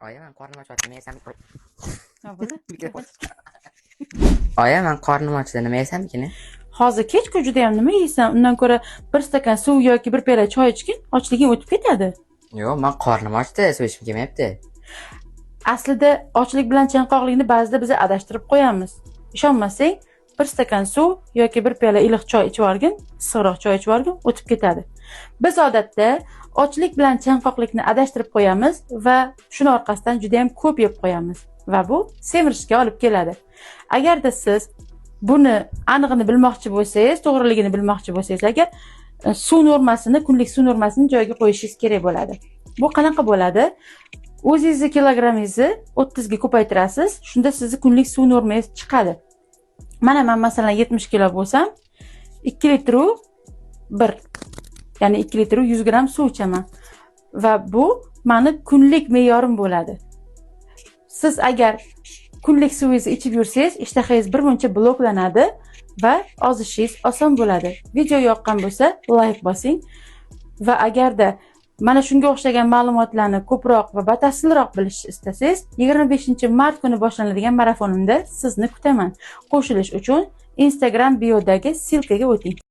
Oyi, men qornim ochyapti, nima yesam? Nima bo'ldi? Oyi, men qornim ochdi, nima yesamkin? Hozir kechku juda ham nima yeysan? Undan ko'ra bir stakan suv yoki bir piyola choy ichgin, ochliging o'tib ketadi. Yo'q, men qornim ochdi, suv ichib kelmayapti. Aslida ochlik bilan chanqoqlikni ba'zida biz adashtirib qo'yamiz. Ishonmasang, bir stakan suv yoki bir piyola iliq choy ichib olgin, issiqroq choy ichib olgin, o'tib ketadi. Biz odatda ochlik bilan chanqoqlikni adashtirib qo'yamiz va shuni orqasidan juda ham ko'p yeb qo'yamiz va bu semirishga olib keladi. Agarda siz buni aniqini bilmoqchi bo'lsangiz, to'g'riligini bilmoqchi bo'lsangiz, agar suv normasini, kunlik suv normasini joyiga qo'yishingiz kerak bo'ladi. Bu qanaqa bo'ladi? O'zingizni kilogrammingizni 30 ga ko'paytirasiz, shunda sizni kunlik suv normangiz chiqadi. Mana men masalan 70 kilo bo'lsam, 2 litr u 1, ya'ni 2 litr u 100 gram suv ichaman va bu meni kunlik me'yorim bo'ladi. Siz agar kunlik suvingizni ichib yursangiz, ishtahangiz bir muncha bloklanadi va ozishingiz oson bo'ladi. Video yoqqan bo'lsa, like bosing va agarda mana shunga o'xshagan ma'lumotlarni ko'proq va batafsilroq bilishni istasangiz, 25-mart kuni boshlanadigan marafonimda sizni kutaman. Qo'shilish uchun Instagram biodagi ssilkaga o'ting.